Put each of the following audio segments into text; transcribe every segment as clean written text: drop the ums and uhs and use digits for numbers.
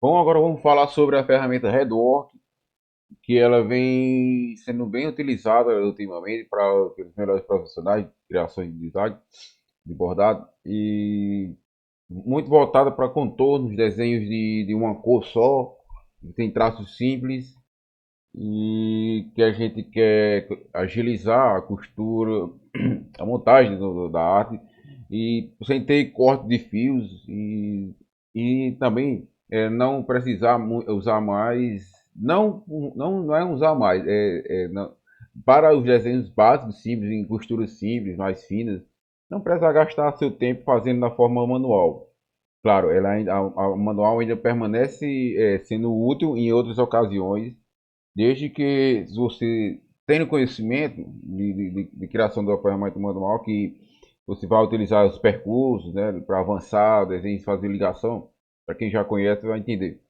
Bom, agora vamos falar sobre a ferramenta Redwork, que ela vem sendo bem utilizada ultimamente pelos melhores profissionais de criação de design, de bordado, e muito voltada para contornos, desenhos de uma cor só, que tem traços simples e que a gente quer agilizar a costura, a montagem da arte e sem ter corte de fios e também não precisar usar mais, não é usar mais, para os desenhos básicos, simples, em costuras simples, mais finas, não precisa gastar seu tempo fazendo da forma manual. Claro, a manual ainda permanece sendo útil em outras ocasiões, desde que você tenha conhecimento de criação do ferramenta manual, que você vai utilizar os percursos, né, para avançar, desenhos, fazer ligação. Para quem já conhece, vai entender.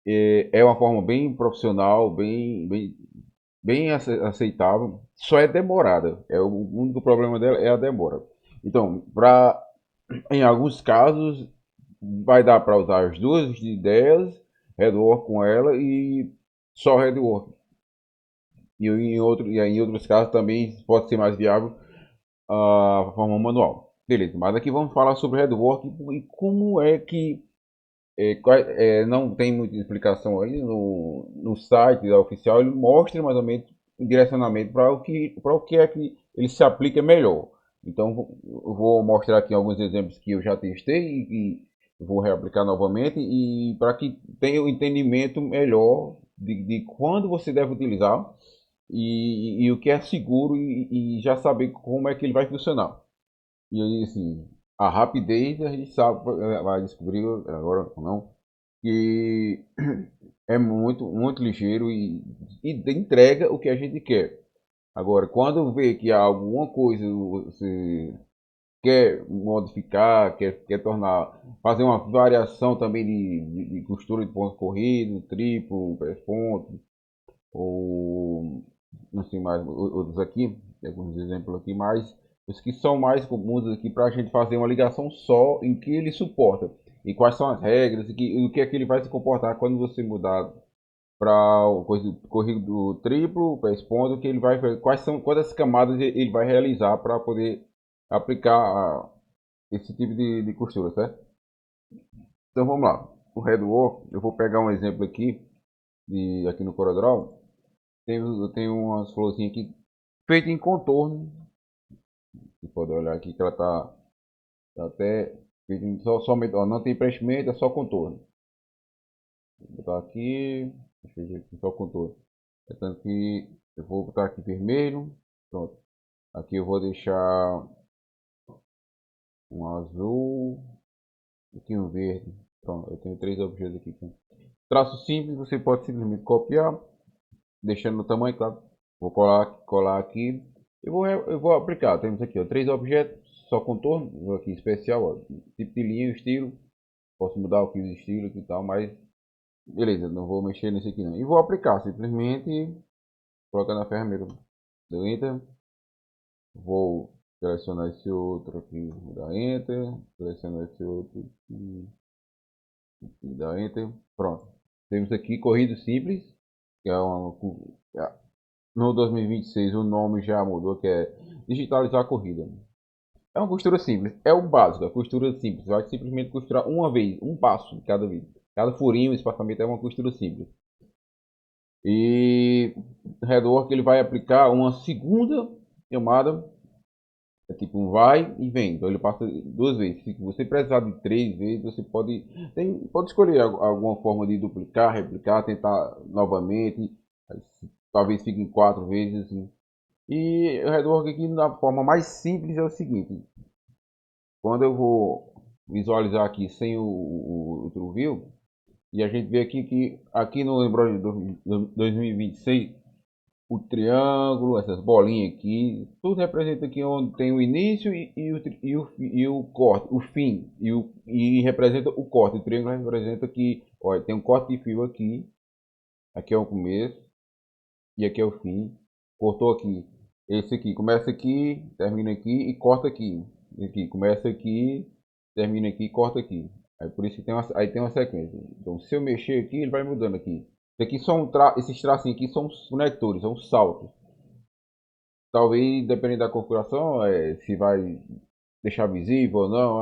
É uma forma bem profissional, bem aceitável. Só é demorada. O único problema dela é a demora. Então, em alguns casos, vai dar para usar as duas ideias, Redwork com ela e só Redwork. E em outros casos também pode ser mais viável a forma manual. Beleza, mas aqui vamos falar sobre Redwork e como é que não tem muita explicação aí no site da oficial, ele mostra mais ou menos o direcionamento para o que é que ele se aplica melhor. Então eu vou mostrar aqui alguns exemplos que eu já testei e vou reaplicar novamente e para que tenha um entendimento melhor de quando você deve utilizar e o que é seguro e já saber como é que ele vai funcionar. E aí, assim, a rapidez a gente sabe, vai descobrir agora não, que é muito ligeiro e entrega o que a gente quer. Agora, quando vê que há alguma coisa você quer modificar, quer tornar, fazer uma variação também de costura de ponto corrido, triplo, pés ponto, ou não sei mais, outros aqui, tem alguns exemplos aqui, mas os que são mais comuns aqui para a gente fazer uma ligação só em que ele suporta e quais são as regras e o que é que ele vai se comportar quando você mudar para o corrido do triplo, pés ponto, que ele vai quais camadas ele vai realizar para poder aplicar esse tipo de costura, certo? Então vamos lá. O Redwork, eu vou pegar um exemplo aqui aqui no CorelDRAW. Eu tenho umas florzinhas aqui feitas em contorno. Você pode olhar aqui que ela tá até feita somente, ó, não tem preenchimento, é só contorno. Vou botar aqui, deixa eu ver aqui, só contorno. Portanto que eu vou botar aqui vermelho, pronto. Aqui eu vou deixar um azul, aqui um verde. Pronto, eu tenho três objetos aqui. Traço simples, você pode simplesmente copiar, deixando no tamanho, claro. Vou colar aqui. Eu vou aplicar. Temos aqui ó, três objetos, só contorno. Vou aqui especial, ó, tipo de linha, estilo. Posso mudar o que de estilo aqui e tal, mas beleza, não vou mexer nesse aqui não. E vou aplicar, simplesmente colocando a ferramenta do Enter. Vou selecionar esse outro aqui, vou dar Enter. Selecionar esse outro aqui, e dar Enter. Pronto. Temos aqui corrido simples, que é uma, no 2026 o nome já mudou, que é digitalizar a corrida. É uma costura simples, é o básico, a costura simples. Vai simplesmente costurar uma vez, um passo de cada vez. Cada furinho, espaçamento é uma costura simples. E o Redwork ele vai aplicar uma segunda camada, é tipo um vai e vem. Então ele passa duas vezes. Se você precisar de três vezes, você pode escolher alguma forma de duplicar, replicar, tentar novamente. Talvez fique em quatro vezes. Assim. E o Redwork aqui na forma mais simples é o seguinte. Quando eu vou visualizar aqui sem o TrueView, e a gente vê aqui que aqui no Embroidery 2026, o triângulo, essas bolinhas aqui, tudo representa aqui onde tem o início e o corte, o fim, e representa o corte. O triângulo representa que, olha, tem um corte de fio aqui, aqui é o começo e aqui é o fim. Cortou aqui. Esse aqui começa aqui, termina aqui e corta aqui. Aqui começa aqui, termina aqui e corta aqui. Aí por isso que aí tem uma sequência. Então se eu mexer aqui, ele vai mudando aqui. Isso aqui são esses tracinhos aqui são os conectores, são os saltos. Talvez, dependendo da configuração, se vai deixar visível ou não,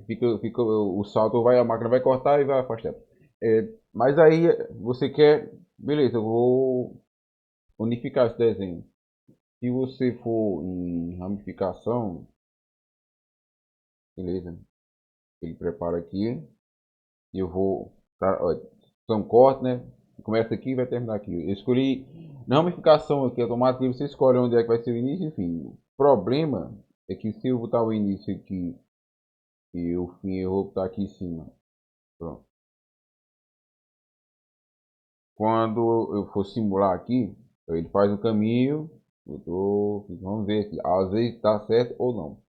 fica o salto, a máquina vai cortar e vai afastar. Mas aí você quer, beleza, eu vou unificar esse desenho. Se você for em ramificação, beleza, ele prepara aqui e eu vou, tá, ó, são cortes, né? Começa aqui e vai terminar aqui. Eu escolhi na ramificação aqui automática, você escolhe onde é que vai ser o início, enfim. O problema é que se eu botar o início aqui e o fim eu vou botar aqui em cima. Pronto. Quando eu for simular aqui, ele faz o caminho. Vamos ver aqui. Às vezes está certo ou não.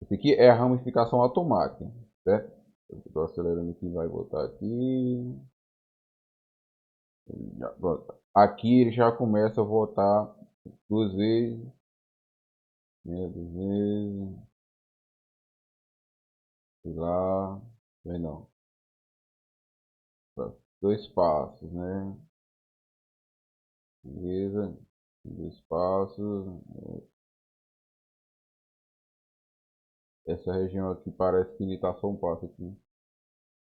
Esse aqui é a ramificação automática, certo? Eu estou acelerando aqui, vai botar aqui. Pronto. Aqui ele já começa a voltar duas vezes, né? Duas vezes, sei lá, não, dois passos, né? Beleza, dois passos. Essa região aqui parece que ele está só um passo aqui.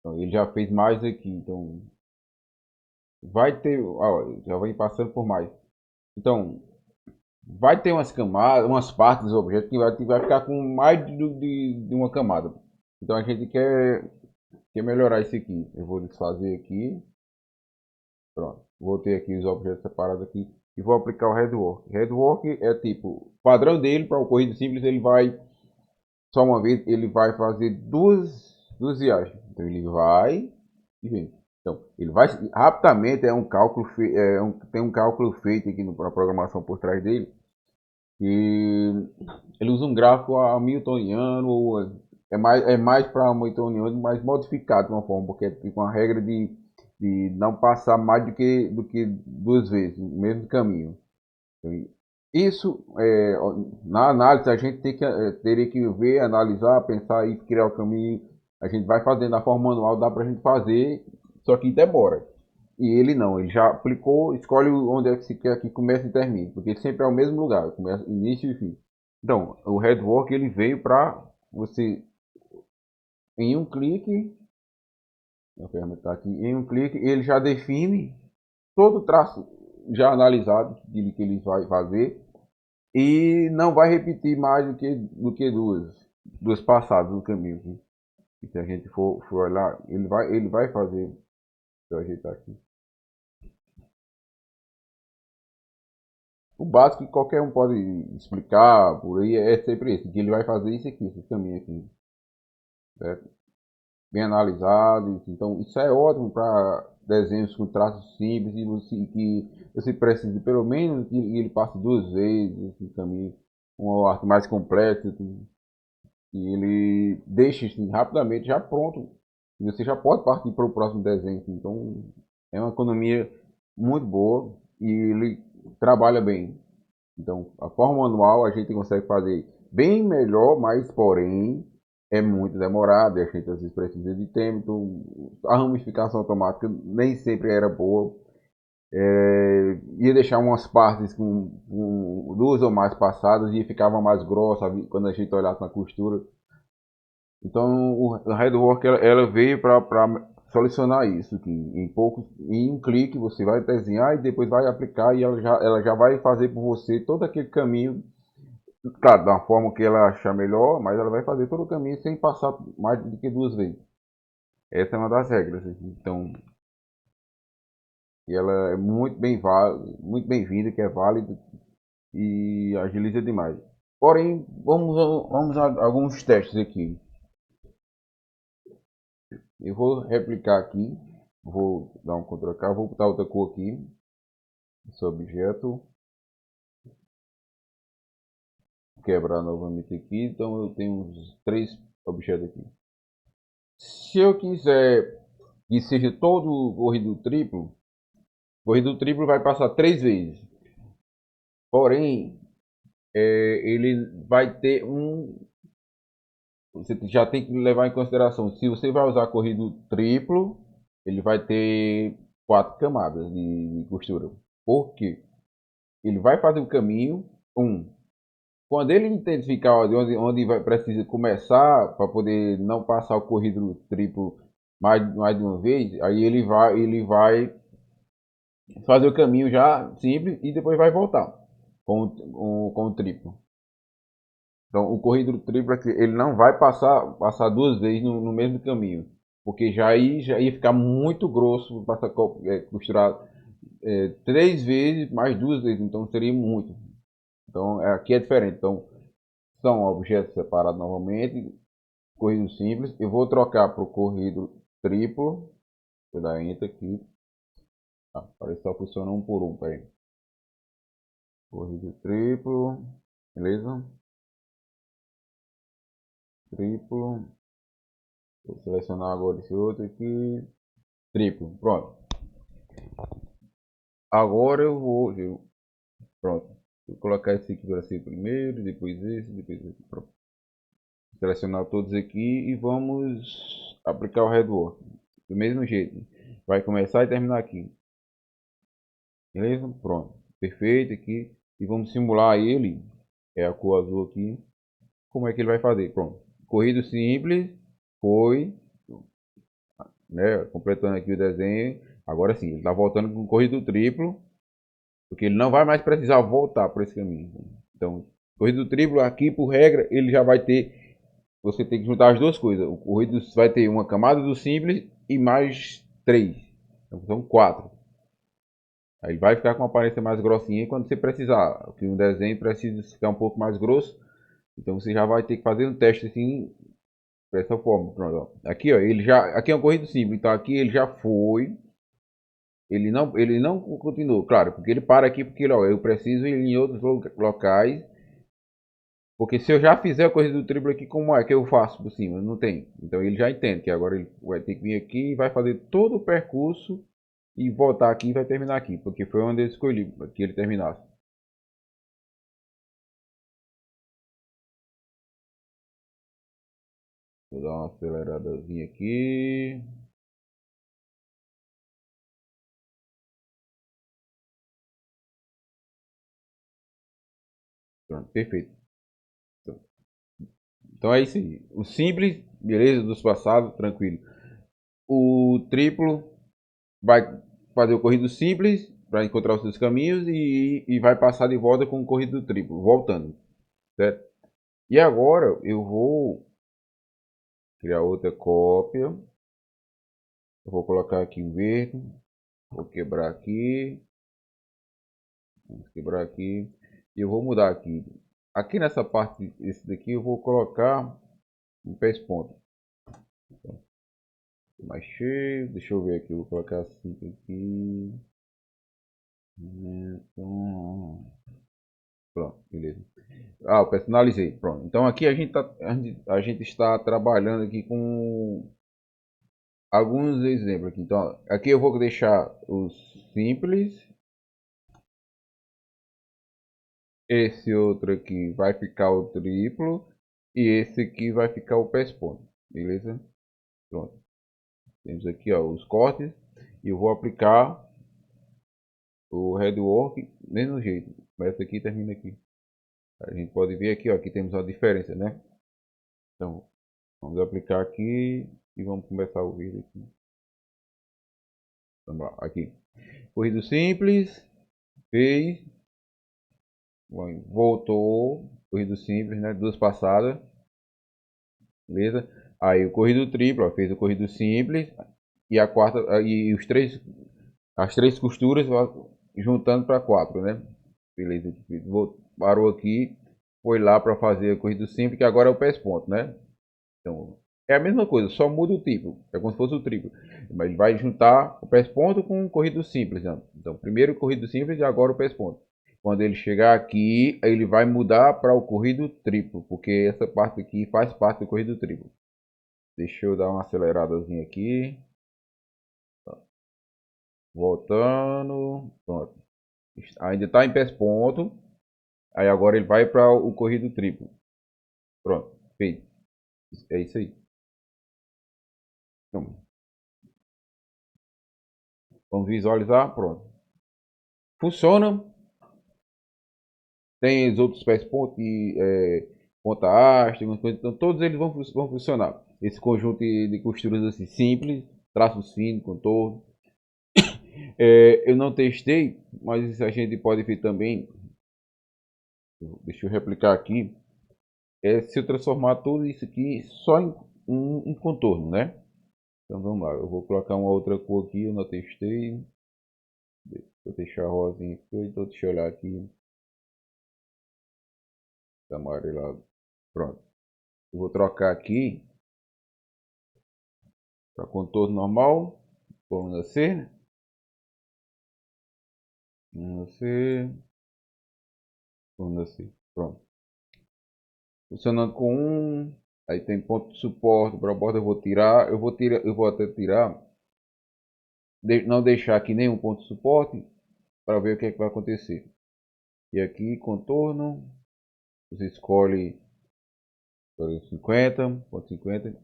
Então, ele já fez mais aqui, então vai ter, ó, já vem passando por mais. Então, vai ter umas camadas, umas partes do objeto que vai ficar com mais de uma camada. Então a gente quer melhorar isso aqui. Eu vou desfazer aqui. Pronto. Vou ter aqui os objetos separados aqui. E vou aplicar o Headwork. Headwork é tipo, o padrão dele para o corrido simples, ele vai, só uma vez, ele vai fazer duas viagens. Então ele vai e vem. Então, ele vai rapidamente, é um cálculo, tem um cálculo feito aqui na programação por trás dele. E ele usa um gráfico hamiltoniano, é mais para hamiltoniano, mas modificado de uma forma, porque tem uma regra de não passar mais do que duas vezes, no mesmo caminho. Isso, na análise, a gente teria que ver, analisar, pensar e criar o caminho. A gente vai fazendo da forma manual, dá para a gente fazer, só que demora. E ele não, ele já aplicou, escolhe onde é que se quer que comece e termine, porque sempre é o mesmo lugar, começa início e fim. Então, o Headwork ele veio para você, em um clique, a ferramenta está aqui, em um clique ele já define todo o traço já analisado que ele vai fazer e não vai repetir mais do que duas passadas no caminho. Viu? E se a gente for olhar, ele vai fazer. Deixa eu ajeitar aqui. O básico que qualquer um pode explicar por aí é sempre esse, que ele vai fazer isso aqui, esse caminho aqui, certo? Bem analisado, então isso é ótimo para desenhos com traços simples e que você precisa pelo menos que ele passe duas vezes esse caminho, uma arte mais completa, e ele deixa assim, rapidamente já pronto, e você já pode partir para o próximo desenho, então é uma economia muito boa e ele trabalha bem. Então, a forma manual a gente consegue fazer bem melhor, mas porém é muito demorado e a gente às vezes precisa de tempo. Então, a ramificação automática nem sempre era boa. Ia deixar umas partes com duas ou mais passadas e ficava mais grossa quando a gente olhasse na costura. Então, o Headwork ela veio para solucionar isso, que em um clique você vai desenhar e depois vai aplicar e ela já vai fazer por você todo aquele caminho, claro, da forma que ela achar melhor, mas ela vai fazer todo o caminho sem passar mais do que duas vezes. Essa é uma das regras. Então, e ela é muito bem-vinda, que é válida e agiliza demais. Porém, vamos a alguns testes aqui. Eu vou replicar aqui, vou dar um Ctrl K, vou botar outra cor aqui, esse objeto, quebrar novamente aqui, então eu tenho uns três objetos aqui. Se eu quiser que seja todo corrido triplo vai passar três vezes, porém ele vai ter você já tem que levar em consideração, se você vai usar corrido triplo, ele vai ter 4 camadas de costura. Por quê? Ele vai fazer o caminho, quando ele identificar onde vai, precisa começar, para poder não passar o corrido triplo mais de uma vez, aí ele vai fazer o caminho já simples e depois vai voltar com o triplo. Então, o corrido triplo aqui, ele não vai passar 2 vezes no mesmo caminho, porque já ia ficar muito grosso para costurar 3 vezes mais 2 vezes, então seria muito. Então, aqui é diferente. Então, são objetos separados novamente, corrido simples. Eu vou trocar para o corrido triplo. Vou dar enter aqui. Parece que só funciona um por um. Peraí. Corrido triplo. Beleza? Triplo. Vou selecionar agora esse outro aqui. Triplo. Pronto. Agora eu vou. Pronto. Vou colocar esse aqui para ser primeiro. Depois esse. Pronto. Selecionar todos aqui e vamos aplicar o rework. Do mesmo jeito. Vai começar e terminar aqui. Beleza? Pronto. Perfeito aqui. E vamos simular ele. É a cor azul aqui. Como é que ele vai fazer? Pronto. Corrido simples. Foi. Né? Completando aqui o desenho. Agora sim, ele está voltando com corrido triplo. Porque ele não vai mais precisar voltar por esse caminho. Então, corrido triplo aqui, por regra, ele já vai ter. Você tem que juntar as duas coisas. O corrido vai ter uma camada do simples e mais 3. Então são 4. Aí vai ficar com uma aparência mais grossinha quando você precisar. Que um desenho precisa ficar um pouco mais grosso. Então você já vai ter que fazer um teste assim, dessa forma. Pronto, ó. Aqui, ó, ele já. Aqui é um corrido simples. Então aqui ele já foi. Ele não continuou, claro, porque ele para aqui porque ó, eu preciso ir em outros locais. Porque se eu já fizer a corrida do triplo aqui, como é que eu faço por cima? Não tem. Então ele já entende que agora ele vai ter que vir aqui e vai fazer todo o percurso e voltar aqui e vai terminar aqui, porque foi onde eu escolhi que ele terminasse. Vou dar uma aceleradazinha aqui. Pronto, perfeito. Então é isso aí. O simples, beleza, dos passados, tranquilo. O triplo vai fazer o corrido simples para encontrar os seus caminhos e vai passar de volta com o corrido triplo, voltando, certo? E agora eu vou criar outra cópia. Eu vou colocar aqui o verde. Vou quebrar aqui. Vamos quebrar aqui. E eu vou mudar aqui. Aqui nessa parte, esse daqui, eu vou colocar um pés ponto. Mais cheio. Deixa eu ver aqui. Eu vou colocar assim aqui. Então, pronto, beleza. Eu personalizei. Pronto. Então aqui a gente está trabalhando aqui com alguns exemplos aqui. Então, aqui eu vou deixar os simples. Esse outro aqui vai ficar o triplo. E esse aqui vai ficar o pés ponto. Beleza? Pronto. Temos aqui ó, os cortes. E eu vou aplicar o rework do mesmo jeito. Começa aqui e termina aqui. A gente pode ver aqui, ó, aqui temos a diferença, né? Então, vamos aplicar aqui e vamos começar o vídeo aqui. Vamos lá, aqui. Corrido simples, fez, voltou, corrido simples, né? Duas passadas, beleza? Aí o corrido triplo, ó, fez o corrido simples e a quarta e as três costuras ó, juntando para 4, né? Beleza? Parou aqui, foi lá para fazer o corrido simples, que agora é o pés ponto, né? Então, é a mesma coisa, só muda o tipo. É como se fosse o triplo. Mas ele vai juntar o pés ponto com o corrido simples. Né? Então, primeiro o corrido simples e agora o pés ponto. Quando ele chegar aqui, ele vai mudar para o corrido triplo, porque essa parte aqui faz parte do corrido triplo. Deixa eu dar uma aceleradazinha aqui. Voltando. Pronto. Ainda está em pés ponto. Aí agora ele vai para o corrido triplo. Pronto, feito. É isso aí. Então, vamos visualizar, pronto. Funciona. Tem os outros pés ponto e ponta haste, algumas coisas. Então todos eles vão funcionar. Esse conjunto de costuras assim simples, traços finos, contorno. Eu não testei, mas a gente pode ver também. Deixa eu replicar aqui. Se eu transformar tudo isso aqui só em contorno, né? Então vamos lá. Eu vou colocar uma outra cor aqui. Eu não testei. Vou deixar rosinha aqui. Então deixa eu olhar aqui. Tá amarelado. Pronto. Eu vou trocar aqui para contorno normal. Vamos C. Vamos C. Vamos C. Pronto. Funcionando com um. Aí tem ponto de suporte para a borda. Eu vou tirar. Eu vou até tirar. Não deixar aqui nenhum ponto de suporte. Para ver o que é que vai acontecer. E aqui contorno. Você escolhe 50. Ponto 50.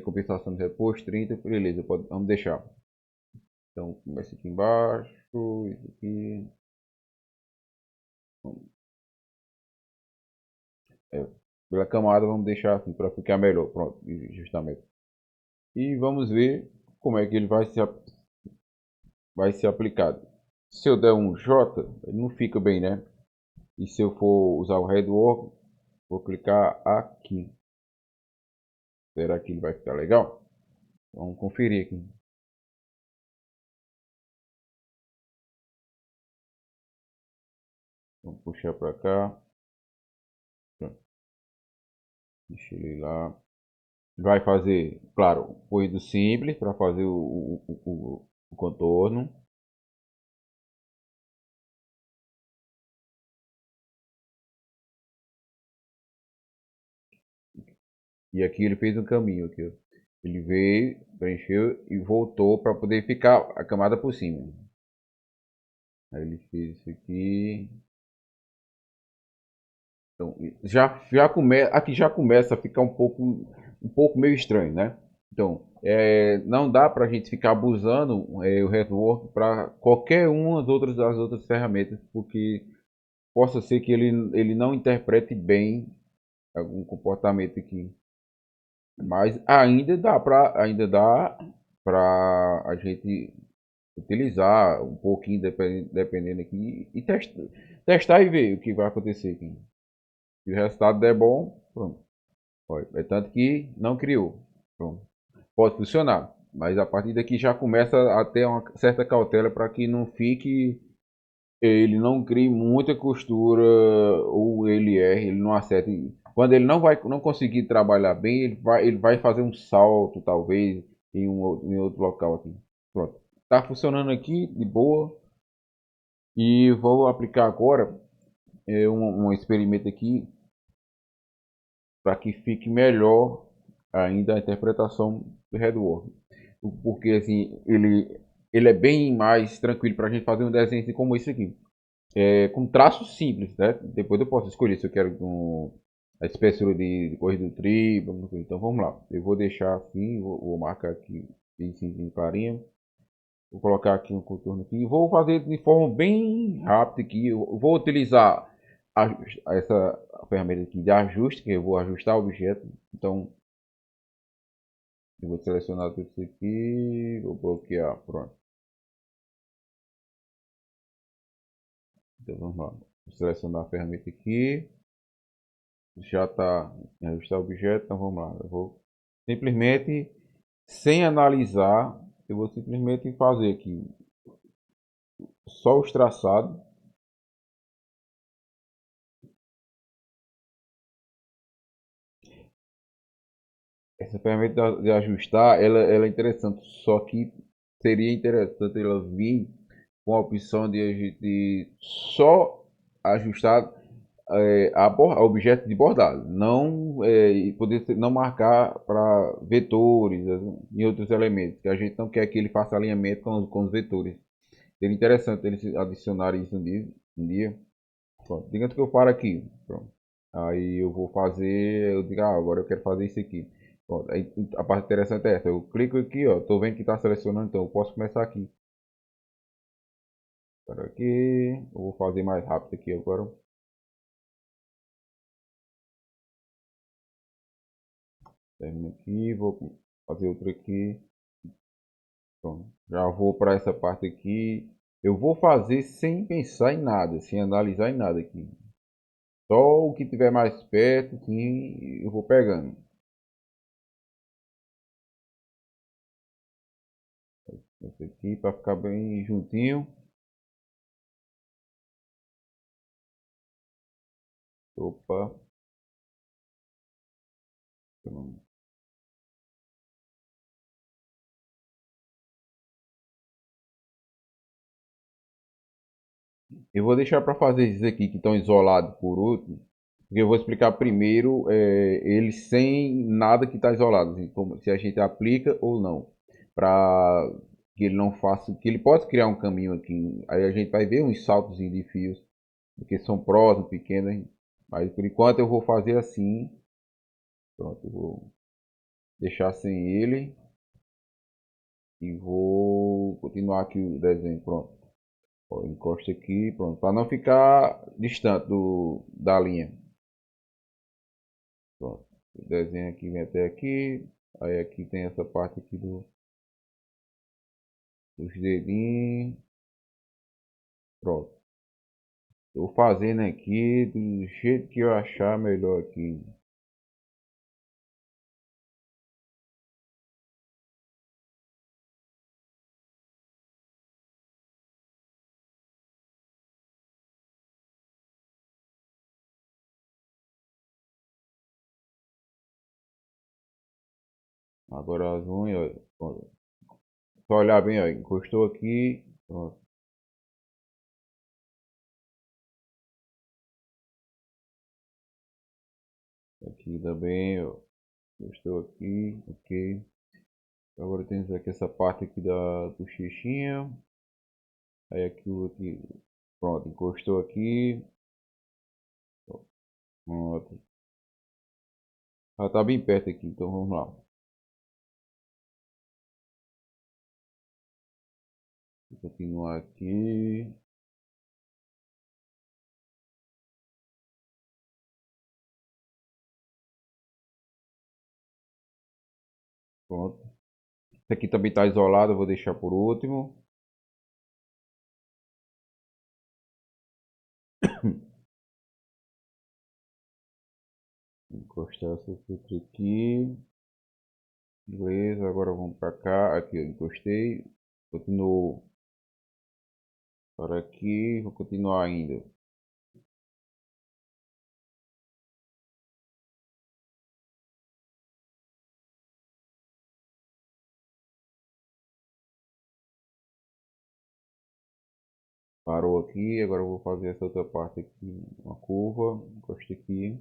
Compensação de repouso 30. Beleza. Vamos deixar. Então começa aqui embaixo. Isso aqui. Pela camada vamos deixar assim para ficar melhor. Pronto. Justamente. E vamos ver como é que ele vai ser aplicado. Se eu der um J, ele não fica bem, né? E se eu for usar o Rework, vou clicar aqui. Será que ele vai ficar legal? Vamos conferir aqui. Vamos puxar para cá. Deixa ele lá. Vai fazer, claro, corrido simples para fazer o contorno. E aqui ele fez um caminho aqui. Ele veio, preencheu e voltou para poder ficar a camada por cima. Aí ele fez isso aqui. Então, aqui já começa a ficar um pouco meio estranho, né? Então, não dá para a gente ficar abusando o Rework para qualquer uma das outras ferramentas, porque possa ser que ele não interprete bem algum comportamento aqui. Mas ainda dá para a gente utilizar um pouquinho dependendo aqui e testar e ver o que vai acontecer aqui. Se o resultado der bom, pronto. É tanto que não criou. Pronto. Pode funcionar. Mas a partir daqui já começa a ter uma certa cautela para que não fique. Ele não crie muita costura ou ele erre, ele não acerte. Quando ele não conseguir trabalhar bem, ele vai fazer um salto, talvez, em outro local aqui. Pronto. Tá funcionando aqui de boa. E vou aplicar agora um experimento aqui para que fique melhor ainda a interpretação do Rework. Porque assim, ele é bem mais tranquilo para a gente fazer um desenho assim como esse aqui. Com traços simples, né? Depois eu posso escolher se eu quero com a espessura de corrida do tribo. Então vamos lá. Eu vou deixar assim, vou marcar aqui bem cinzinho clarinho. Vou colocar aqui um contorno aqui. Vou fazer de forma bem rápida aqui. Eu vou utilizar essa ferramenta aqui de ajuste, que eu vou ajustar o objeto. Então, eu vou selecionar tudo isso aqui. Vou bloquear. Pronto. Então, vamos lá. Vou selecionar a ferramenta aqui. Já está em ajustar o objeto. Então, vamos lá. Eu vou simplesmente, sem analisar, eu vou simplesmente fazer aqui só os traçados. Essa ferramenta de ajustar, ela é interessante, só que seria interessante ela vir com a opção de a gente só ajustar a objeto de bordado, não poder não marcar para vetores e outros elementos, que a gente não quer que ele faça alinhamento com os vetores. Seria interessante eles adicionarem isso um dia. Pronto, digamos que eu paro aqui. Pronto. Aí eu vou fazer, eu digo, agora eu quero fazer isso aqui. Pronto, aí a parte interessante é essa, eu clico aqui, ó, tô vendo que está selecionando, então eu posso começar aqui. Espera aqui, eu vou fazer mais rápido aqui agora. Termino aqui, vou fazer outro aqui. Pronto, já vou para essa parte aqui. Eu vou fazer sem pensar em nada, sem analisar em nada aqui. Só o que tiver mais perto, sim, eu vou pegando. Esse aqui para ficar bem juntinho. Opa. Eu vou deixar para fazer esses aqui que estão isolados por último. Porque eu vou explicar primeiro eles sem nada que está isolado. Assim, se a gente aplica ou não. Para que ele não faça. Que ele possa criar um caminho aqui. Aí a gente vai ver uns saltos de fios. Porque são próximos, pequenos. Mas por enquanto eu vou fazer assim. Pronto, eu vou deixar sem ele. E vou continuar aqui o desenho. Pronto. Ó, encosta aqui. Pronto. Para não ficar distante da linha. Pronto. O desenho aqui vem até aqui. Aí aqui tem essa parte aqui dos dedinhos. Pronto. Estou fazendo aqui do jeito que eu achar melhor aqui. Agora as unhas, ó. Só olhar bem, ó. Encostou aqui. Pronto. Aqui também, ó. Encostou aqui. Ok. Agora temos aqui essa parte aqui da bochechinha. Aí aqui o aqui. Pronto, encostou aqui. Pronto. Ela tá bem perto aqui, então vamos lá. Vou continuar aqui. Pronto. Esse aqui também está isolado, eu vou deixar por último. Encostar essa outra aqui. Beleza, agora vamos para cá. Aqui eu encostei. Continuo para aqui. Vou continuar ainda. Parou aqui. Agora eu vou fazer essa outra parte aqui. Uma curva. Encosta aqui.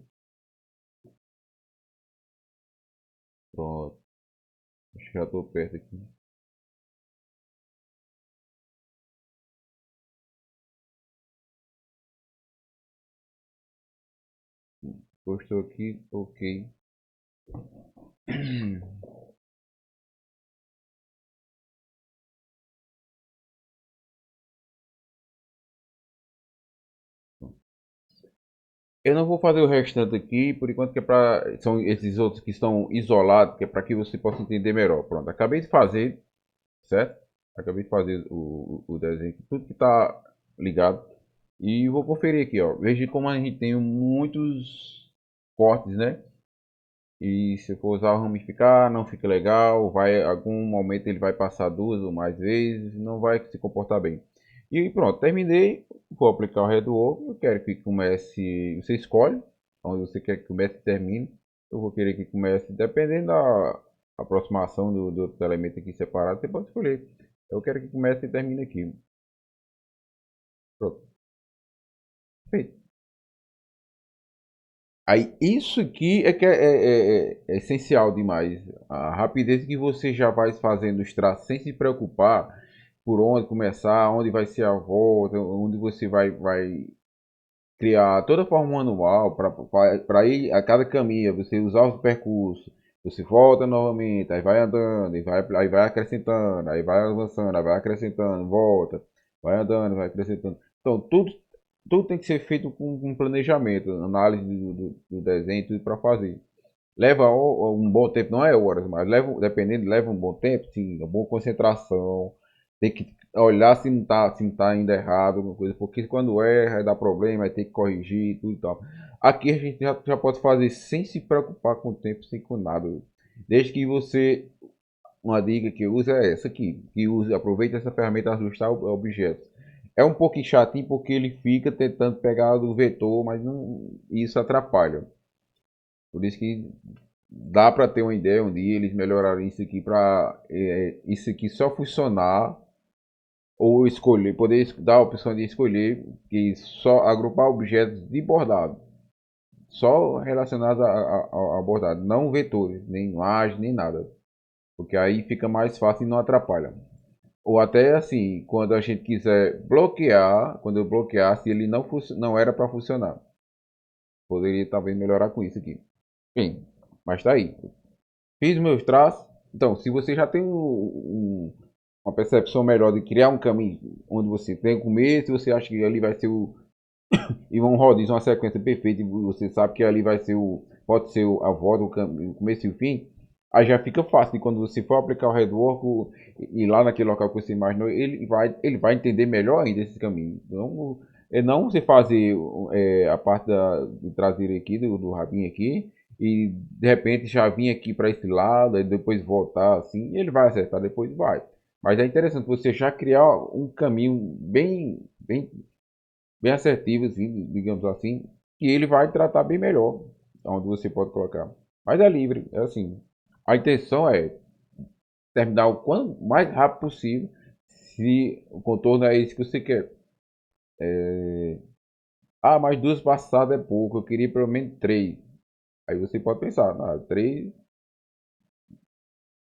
Pronto. Acho que já estou perto aqui. Encostou aqui. Ok. Eu não vou fazer o restante aqui, por enquanto que é para são esses outros que estão isolados, que é para que você possa entender melhor. Pronto, acabei de fazer, certo? Acabei de fazer o desenho aqui, tudo que está ligado. E vou conferir aqui, ó. Veja como a gente tem muitos cortes, né? E se for usar o ramificar, não fica legal. Vai, algum momento ele vai passar duas ou mais vezes, não vai se comportar bem. E pronto, terminei. Vou aplicar o Redwall. Eu quero que comece. Você escolhe onde você quer que comece e termine. Eu vou querer que comece, dependendo da aproximação do outro elemento aqui separado, você pode escolher. Eu quero que comece e termine aqui. Pronto. Feito. Aí, isso aqui é que é essencial demais. A rapidez que você já vai fazendo os traços sem se preocupar por onde começar, onde vai ser a volta, onde você vai criar toda a forma manual para ir a cada caminho, você usar os percursos, você volta novamente, aí vai andando, aí vai acrescentando, aí vai avançando, aí vai acrescentando, volta, vai andando, vai acrescentando. Então tudo tem que ser feito com planejamento, análise do desenho, tudo para fazer. Leva um bom tempo, não é horas, mas dependendo, leva um bom tempo, sim, uma boa concentração. Tem que olhar se não tá ainda errado, alguma coisa, porque quando erra, vai dar problema, vai ter que corrigir tudo e tal. Aqui a gente já pode fazer sem se preocupar com o tempo, sem com nada. Desde que você, uma dica que usa é essa aqui, que use, aproveita essa ferramenta para ajustar o objeto. É um pouquinho chatinho porque ele fica tentando pegar do vetor, mas não, isso atrapalha. Por isso que dá para ter uma ideia um dia eles melhorarem isso aqui para isso aqui só funcionar ou escolher, poder dar a opção de escolher que só agrupar objetos de bordado, só relacionados a bordado, não vetores, nem imagem, nem nada, porque aí fica mais fácil e não atrapalha. Ou até assim, quando a gente quiser bloquear, quando eu bloquear, se ele não era para funcionar, poderia talvez melhorar com isso aqui. Bem, mas tá aí. Fiz meus traços. Então, se você já tem uma percepção melhor de criar um caminho onde você tem o começo, você acha que ali vai ser e um rodízio, uma sequência perfeita, e você sabe que ali vai ser pode ser a volta, o começo e o fim, aí já fica fácil. E quando você for aplicar o rework e lá naquele local que você imaginou, ele vai entender melhor ainda esse caminho. Então, é não você fazer a parte do traseiro aqui, do rabinho aqui, e de repente já vir aqui para esse lado, e depois voltar assim, e ele vai acertar, depois vai. Mas é interessante você já criar um caminho bem assertivo, assim, digamos assim, que ele vai tratar bem melhor, onde você pode colocar. Mas é livre, é assim. A intenção é terminar o quanto mais rápido possível, se o contorno é isso que você quer. Ah, mas duas passadas é pouco, eu queria pelo menos três. Aí você pode pensar, três,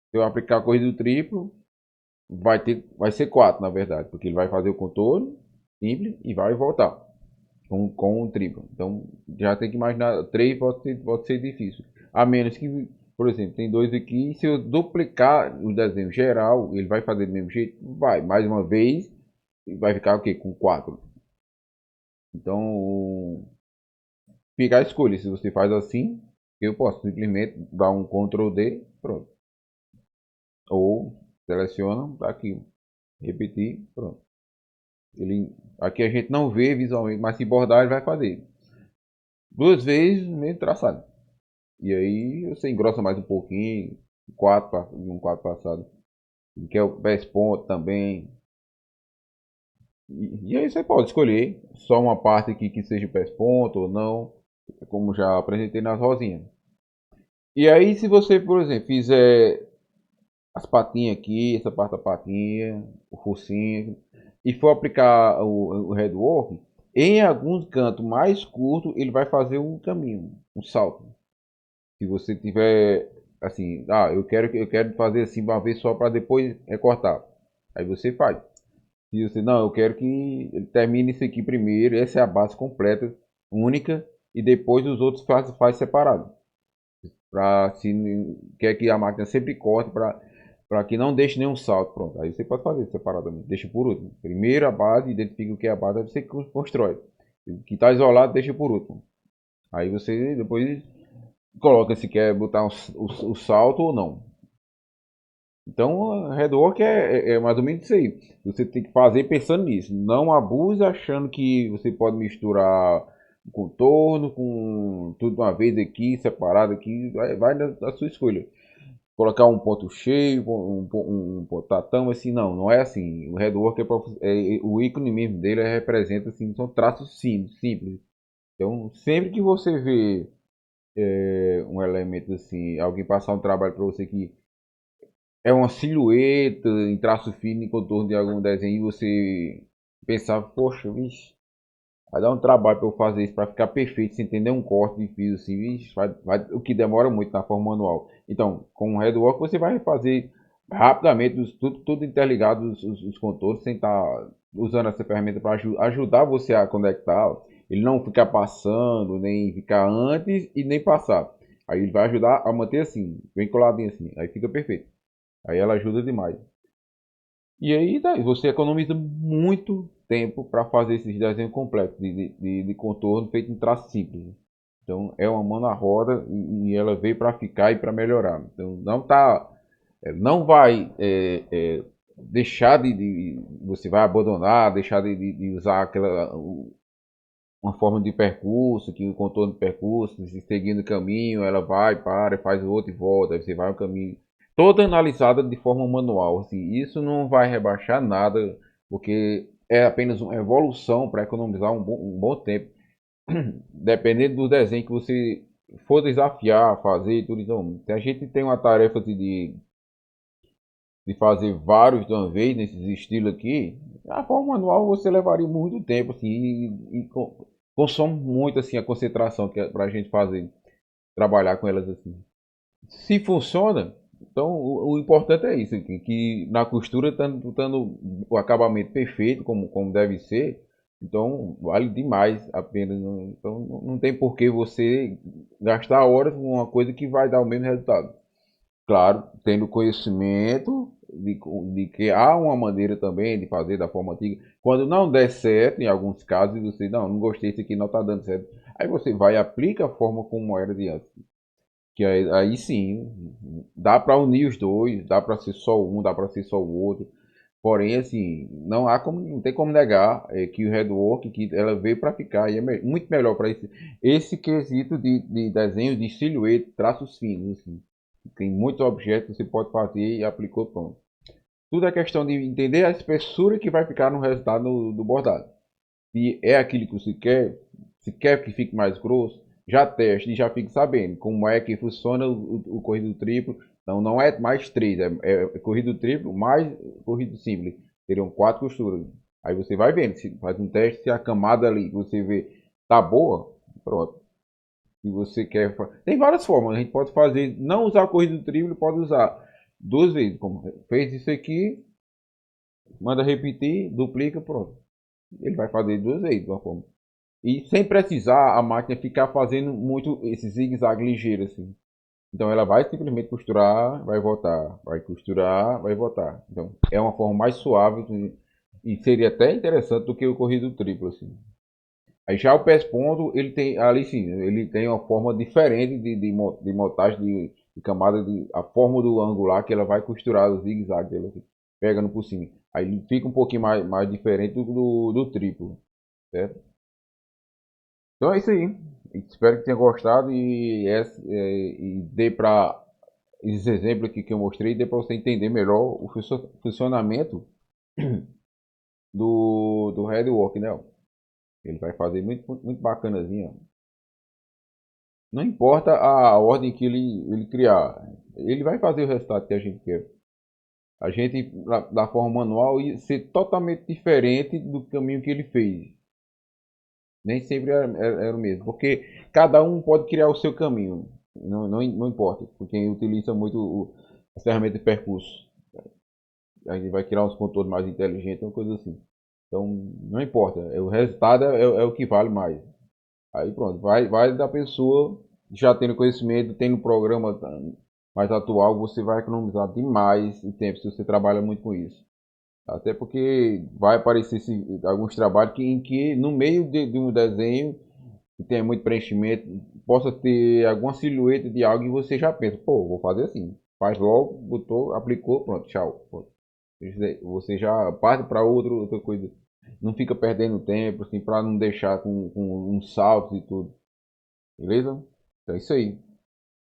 se eu aplicar a corrida do triplo, vai ser quatro, na verdade, porque ele vai fazer o contorno simples e vai voltar com um triplo. Então já tem que imaginar, três pode ser difícil. A menos que, por exemplo, tem dois aqui, se eu duplicar o desenho geral, ele vai fazer do mesmo jeito? Vai, mais uma vez, vai ficar o quê? Com quatro. Então fica a escolha, se você faz assim, eu posso simplesmente dar um Ctrl D, pronto. Ou seleciona, tá aqui, repetir, pronto. Aqui a gente não vê visualmente, mas se bordar ele vai fazer. Duas vezes mesmo traçado. E aí você engrossa mais um pouquinho, um quatro passado. Que é o best ponto também. E aí você pode escolher só uma parte aqui que seja best ponto ou não, como já apresentei nas rosinhas. E aí se você, por exemplo, fizer as patinhas aqui, essa parte da patinha, o focinho, e for aplicar o headwork, em alguns cantos mais curtos ele vai fazer um caminho, um salto. Se você tiver assim, eu quero fazer assim uma vez só para depois recortar. Aí você faz. Se você não, eu quero que ele termine isso aqui primeiro, essa é a base completa, única, e depois os outros faz separado. Para se quer que a máquina sempre corte para que não deixe nenhum salto. Pronto, aí você pode fazer separadamente, deixa por último. Primeiro a base, identifica o que é a base, aí você constrói. O que está isolado, deixa por último. Aí você depois coloca se quer botar o salto ou não. Então, Redwork é mais ou menos isso aí. Você tem que fazer pensando nisso. Não abuse achando que você pode misturar o contorno com tudo uma vez aqui, separado aqui. Vai da sua escolha. Colocar um ponto cheio, um pontatão, assim, não é assim. O Redwork o ícone mesmo dele representa assim, são traços simples. Então, sempre que você vê um elemento assim, alguém passar um trabalho para você que é uma silhueta em traço fino em contorno de algum desenho e você pensar, poxa, vixe, vai dar um trabalho para eu fazer isso para ficar perfeito, sem entender um corte de fio assim, vixe, o que demora muito na forma manual. Então, com o Redwork você vai fazer rapidamente, tudo interligado, os contornos, sem estar usando essa ferramenta para ajudar você a conectar. ele não ficar passando, nem ficar antes e nem passar. Aí ele vai ajudar a manter assim, bem coladinho assim, aí fica perfeito. Aí ela ajuda demais. E aí você economiza muito tempo para fazer esses desenhos completos de contorno feito em traço simples. Então é uma mão na roda e ela veio para ficar e para melhorar. Então não vai deixar você vai abandonar, deixar de usar uma forma de percurso, que o contorno de percurso, se seguindo o caminho, ela vai, para, faz o outro e volta, aí você vai o caminho. Toda analisada de forma manual. Assim, isso não vai rebaixar nada, porque é apenas uma evolução para economizar um bom tempo. Dependendo do desenho que você for desafiar, fazer e tudo. Então, se a gente tem uma tarefa de fazer vários de uma vez nesses estilos aqui, a forma manual você levaria muito tempo assim, consome muito assim a concentração que é para a gente fazer, trabalhar com elas assim. Se funciona, então o importante é isso, que na costura estando o acabamento perfeito, como deve ser, então vale demais a pena. Então não tem por que você gastar horas com uma coisa que vai dar o mesmo resultado. Claro, tendo conhecimento de que há uma maneira também de fazer da forma antiga. Quando não der certo, em alguns casos, você não gostei, isso aqui não está dando certo. Aí você vai e aplica a forma como era de antes. Que aí sim, dá para unir os dois, dá para ser só um, dá para ser só o outro. Porém, assim, não tem como negar que o Redwork que ela veio para ficar e é muito melhor para esse quesito de desenho de silhueta, traços finos, assim. Tem muitos objetos que você pode fazer e aplicou pronto. Tudo é questão de entender a espessura que vai ficar no resultado do bordado. Se é aquilo que você quer, se quer que fique mais grosso, já teste e já fique sabendo como é que funciona o corrido triplo. Então não é mais três, é corrido triplo mais corrido simples. Seriam quatro costuras. Aí você vai vendo, se faz um teste, se a camada ali você vê tá boa, pronto. Se você quer. Tem várias formas. A gente pode fazer. Não usar corrido triplo, pode usar duas vezes. Como fez isso aqui, manda repetir, duplica, pronto. Ele vai fazer duas vezes de uma forma. E sem precisar a máquina ficar fazendo muito esse zigue-zague ligeiro assim. Então ela vai simplesmente costurar, vai voltar, vai costurar, vai voltar. Então é uma forma mais suave e seria até interessante do que o corrido triplo assim. Aí já o pés ponto, ele tem ali sim, ele tem uma forma diferente de montagem de camada, a forma do angular que ela vai costurar o zigue-zague dele, assim, pegando por cima. Aí ele fica um pouquinho mais diferente do triplo, certo? Então é isso aí. Espero que tenha gostado e dê para esses exemplos aqui que eu mostrei, dê para você entender melhor o funcionamento do Redwork, né? Ele vai fazer muito bacanazinho. Não importa a ordem que ele criar, ele vai fazer o resultado que a gente quer. A gente, da forma manual, ia ser totalmente diferente do caminho que ele fez. Nem sempre era o mesmo, porque cada um pode criar o seu caminho. Não importa, porque utiliza muito as ferramentas de percurso. A gente vai criar uns contornos mais inteligentes, uma coisa assim. Então, não importa, o resultado é o que vale mais. Aí pronto, vai da pessoa já tendo conhecimento, tendo um programa mais atual, você vai economizar demais de tempo se você trabalha muito com isso. Até porque vai aparecer alguns trabalhos em que no meio de um desenho que tenha muito preenchimento, possa ter alguma silhueta de algo e você já pensa, pô, vou fazer assim. Faz logo, botou, aplicou, pronto, tchau. Pronto. Você já parte para outra coisa. Não fica perdendo tempo, assim, para não deixar com uns saltos e tudo. Beleza? Então é isso aí.